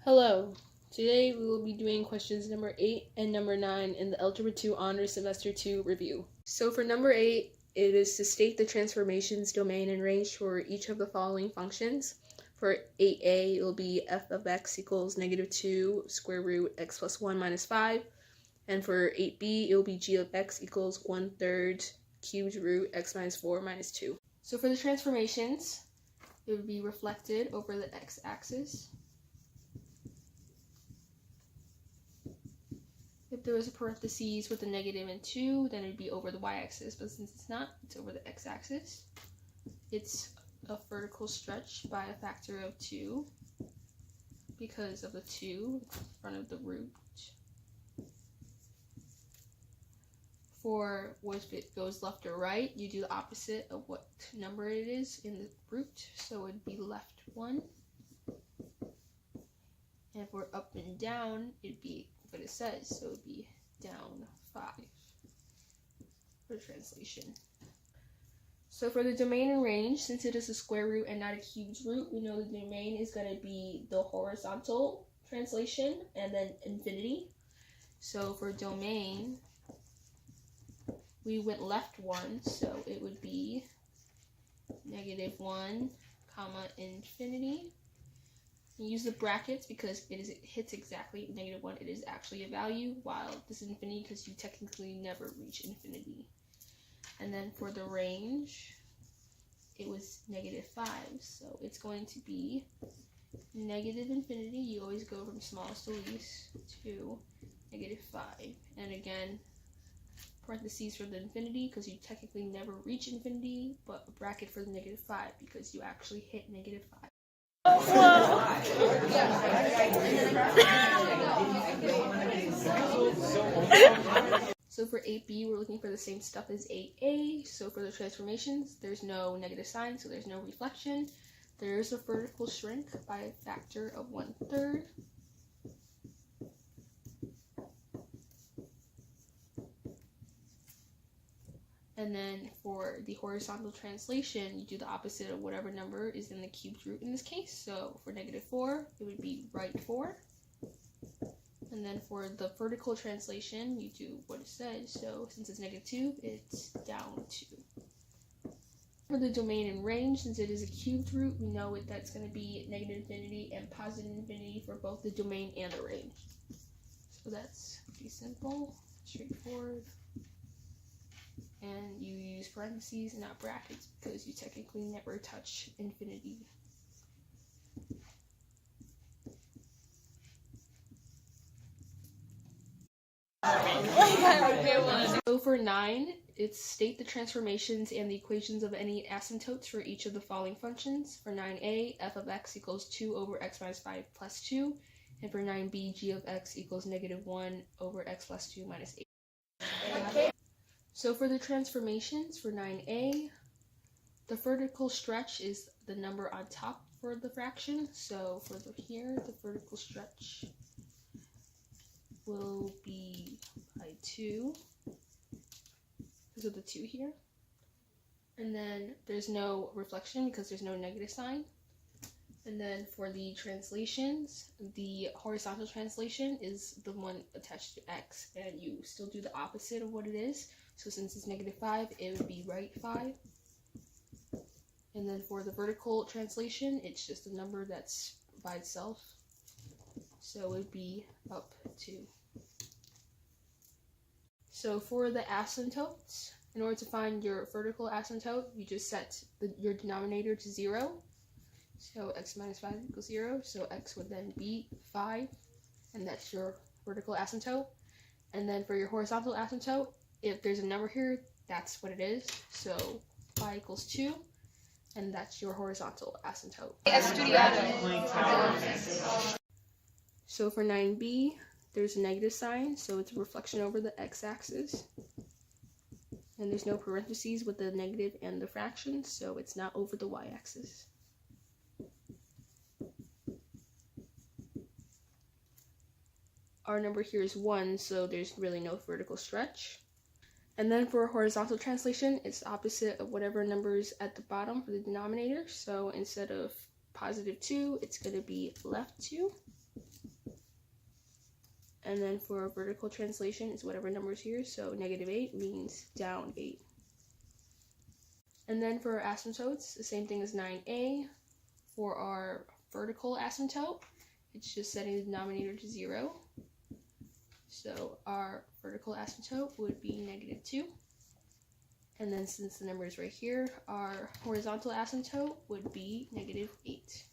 Hello. Today we will be doing questions number 8 and number 9 in the Algebra 2 Honors Semester 2 review. So for number 8, it is to state the transformations, domain, and range for each of the following functions. For 8a, it will be f of x equals -2 square root x plus 1 minus 5. And for 8b, it will be g of x equals 1/3 cubed root x minus 4 minus 2. So for the transformations, it would be reflected over the x-axis. If there was a parentheses with a negative and 2, then it would be over the y-axis, but since it's not, it's over the x-axis. It's a vertical stretch by a factor of 2 because of the 2 in front of the root. For if it goes left or right, you do the opposite of what number it is in the root, so it would be left 1. And if we're up and down, it'd be what it says, so it would be down 5 for translation. So for the domain and range, since it is a square root and not a cubed root, we know the domain is going to be the horizontal translation and then infinity. So for domain, we went left 1, so it would be -1, comma, infinity. You use the brackets because it hits exactly -1. It is actually a value, while this is infinity because you technically never reach infinity. And then for the range, it was -5, so it's going to be -infinity. You always go from smallest to least to -5. And again, parentheses for the infinity because you technically never reach infinity, but a bracket for the -5 because you actually hit -5. So for 8b, we're looking for the same stuff as 8a. So for the transformations, there's no negative sign, so there's no reflection. There is a vertical shrink by a factor of 1/3. And then for the horizontal translation, you do the opposite of whatever number is in the cubed root in this case. So for -4, it would be right 4. And then for the vertical translation, you do what it says. So since it's -2, it's down 2. For the domain and range, since it is a cubed root, we know that's going to be -infinity and +infinity for both the domain and the range. So that's pretty simple, straightforward. And you use parentheses, not brackets, because you technically never touch infinity. So for 9, it's state the transformations and the equations of any asymptotes for each of the following functions. For 9a, f of x equals 2 over x minus 5 plus 2. And for 9b, g of x equals -1 over x plus 2 minus 8. So for the transformations for 9a, the vertical stretch is the number on top for the fraction. So for here, the vertical stretch will be by 2 because of the 2 here. And then there's no reflection because there's no negative sign. And then for the translations, the horizontal translation is the one attached to x, and you still do the opposite of what it is. So since it's -5, it would be right 5. And then for the vertical translation, it's just a number that's by itself. So it would be up 2. So for the asymptotes, in order to find your vertical asymptote, you just set your denominator to 0. So x minus 5 equals 0. So x would then be 5. And that's your vertical asymptote. And then for your horizontal asymptote, if there's a number here, that's what it is. So pi equals 2, and that's your horizontal asymptote. So for 9b, there's a negative sign, so it's a reflection over the x-axis. And there's no parentheses with the negative and the fraction, so it's not over the y-axis. Our number here is 1, so there's really no vertical stretch. And then for a horizontal translation, it's the opposite of whatever number is at the bottom for the denominator. So instead of positive 2, it's going to be left 2. And then for vertical translation, it's whatever number is here. So negative 8 means down 8. And then for our asymptotes, the same thing as 9a. For our vertical asymptote, it's just setting the denominator to 0. So our vertical asymptote would be negative 2. And then since the number is right here, our horizontal asymptote would be negative 8.